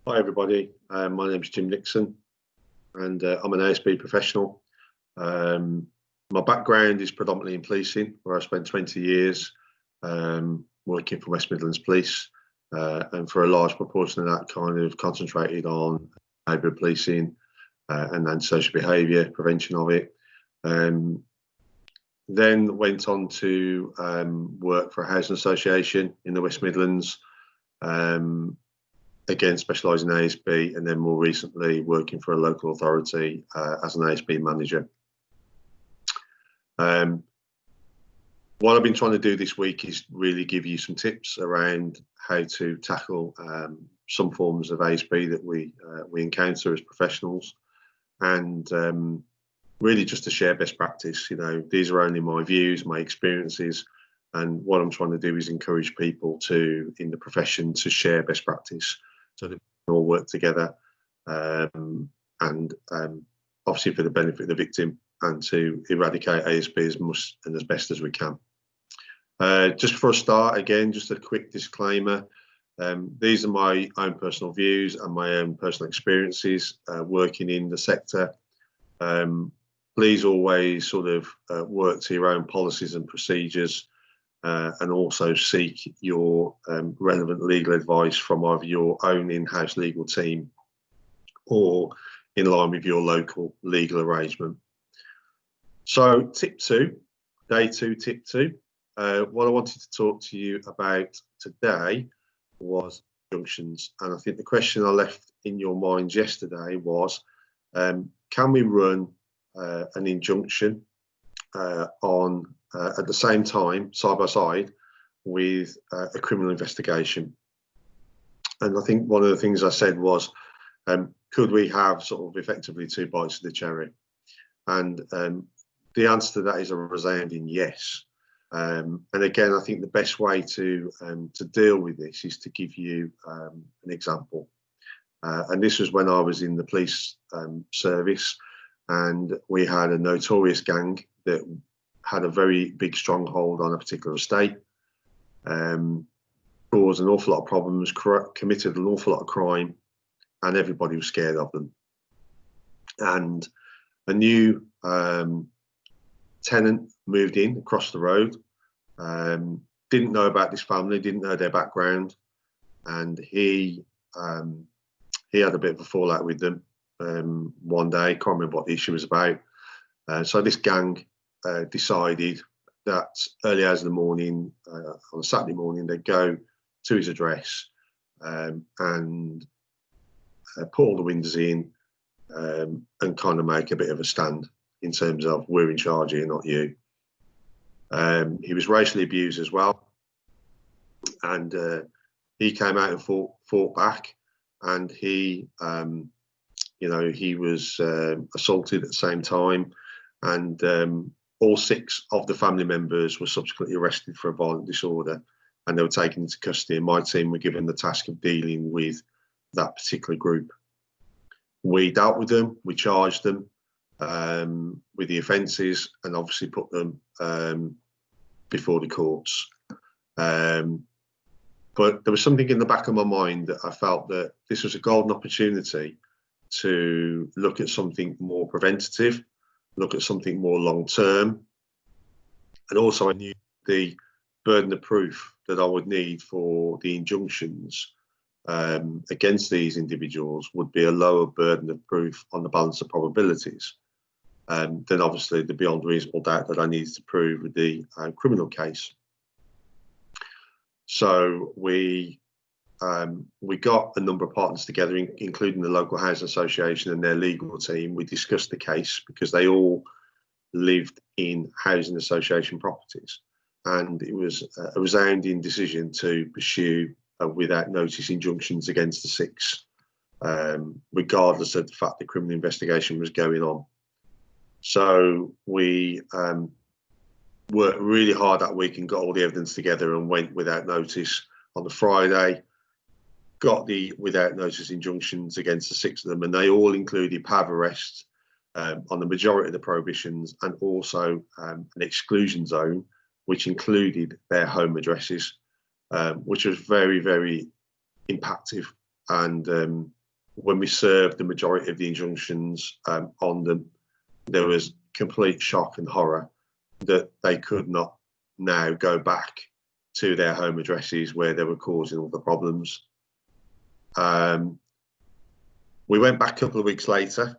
Hi everybody, my name is Jim Nixon and I'm an ASB professional. My background is predominantly in policing, where I spent 20 years working for West Midlands Police, and for a large proportion of that kind of concentrated on neighbourhood policing and antisocial behaviour, prevention of it. Then went on to work for a housing association in the West Midlands, again specialising in ASB, and then more recently working for a local authority as an ASB manager. What I've been trying to do this week is really give you some tips around how to tackle some forms of ASB that we encounter as professionals, and really just to share best practice. You know, these are only my views, my experiences, and what I'm trying to do is encourage people to, in the profession, to share best practice so that we can all work together, and obviously for the benefit of the victim, and to eradicate ASB as much and as best as we can. Just before I start, again, just a quick disclaimer. These are my own personal views and my own personal experiences working in the sector. Please always sort of work to your own policies and procedures, and also seek your relevant legal advice from either your own in-house legal team or in line with your local legal arrangement. So tip 2, day 2, tip 2. What I wanted to talk to you about today was injunctions. And I think the question I left in your minds yesterday was, can we run an injunction at the same time, side by side, with a criminal investigation? And I think one of the things I said was, could we have sort of effectively 2 bites of the cherry? And the answer to that is a resounding yes. And again, I think the best way to deal with this is to give you an example. And this was when I was in the police service, and we had a notorious gang that had a very big stronghold on a particular estate, caused an awful lot of problems, committed an awful lot of crime, and everybody was scared of them. And a new tenant moved in across the road, didn't know about this family, didn't know their background, and he had a bit of a fallout with them one day. Can't remember what the issue was about. So this gang decided that early hours of the morning, on a Saturday morning, they'd go to his address and put all the windows in, and kind of make a bit of a stand in terms of, we're in charge here, not you. He was racially abused as well, and he came out and fought back, and he he was assaulted at the same time, and all 6 of the family members were subsequently arrested for a violent disorder, and they were taken into custody, and my team were given the task of dealing with that particular group. We dealt with them, we charged them with the offences, and obviously put them before the courts. But there was something in the back of my mind that I felt that this was a golden opportunity to look at something more preventative, look at something more long term, and also I knew the burden of proof that I would need for the injunctions against these individuals would be a lower burden of proof on the balance of probabilities than obviously the beyond reasonable doubt that I needed to prove with the criminal case. So we got a number of partners together, including the local housing association and their legal team. We discussed the case because they all lived in housing association properties, and it was a resounding decision to pursue without notice injunctions against the 6, regardless of the fact the criminal investigation was going on. So we worked really hard that week and got all the evidence together and went without notice on the Friday, got the without notice injunctions against the 6 of them, and they all included power of arrest on the majority of the prohibitions, and also an exclusion zone, which included their home addresses, which was very, very impactful and when we served the majority of the injunctions on them, there was complete shock and horror that they could not now go back to their home addresses where they were causing all the problems. We went back a couple of weeks later.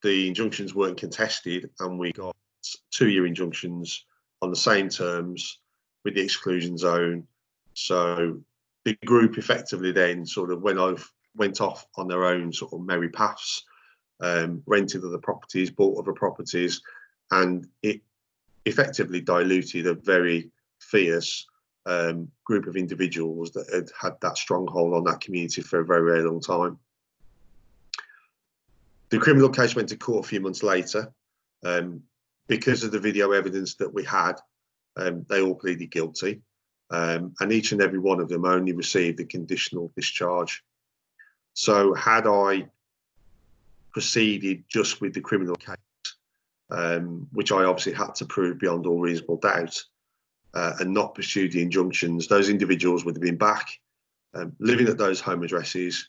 The injunctions weren't contested, and we got 2-year injunctions on the same terms with the exclusion zone. So the group effectively then sort of went off on their own sort of merry paths, rented other properties, bought other properties, and it effectively diluted a very fierce group of individuals that had that stronghold on that community for a very, very long time. The criminal case went to court a few months later. Because of the video evidence that we had, they all pleaded guilty, and each and every one of them only received a conditional discharge. So had I proceeded just with the criminal case, which I obviously had to prove beyond all reasonable doubt, and not pursued the injunctions, those individuals would have been back, living at those home addresses,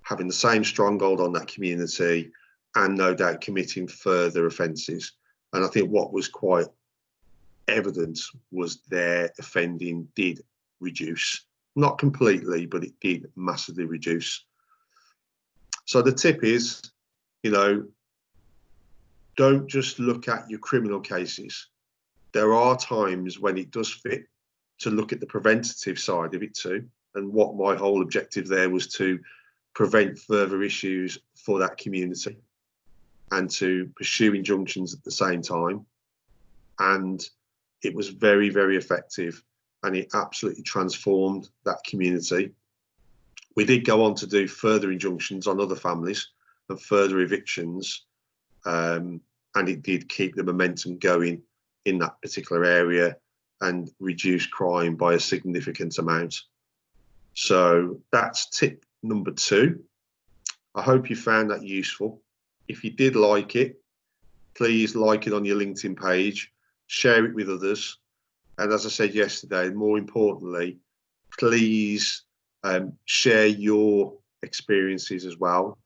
having the same stronghold on that community, and no doubt committing further offences. And I think what was quite evident was their offending did reduce. Not completely, but it did massively reduce. So the tip is, you know, don't just look at your criminal cases. There are times when it does fit to look at the preventative side of it too. And what my whole objective there was to prevent further issues for that community and to pursue injunctions at the same time. And it was very, very effective, and it absolutely transformed that community. We did go on to do further injunctions on other families and further evictions, and it did keep the momentum going in that particular area and reduce crime by a significant amount. So that's tip number 2. I hope you found that useful. If you did like it, please like it on your LinkedIn page, share it with others. And as I said yesterday, more importantly, please share your experiences as well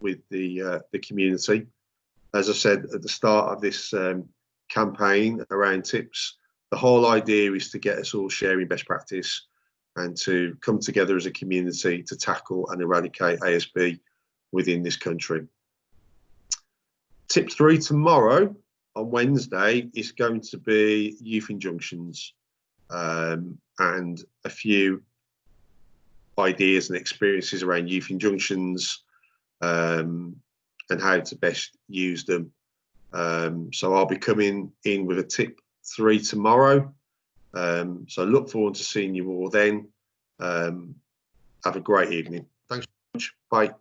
with the community. As I said at the start of this campaign around tips, the whole idea is to get us all sharing best practice and to come together as a community to tackle and eradicate ASB within this country. Tip 3 tomorrow on Wednesday is going to be youth injunctions, and a few ideas and experiences around youth injunctions, and how to best use them. So I'll be coming in with a tip 3 tomorrow. So look forward to seeing you all then. Have a great evening. Thanks so much. Bye.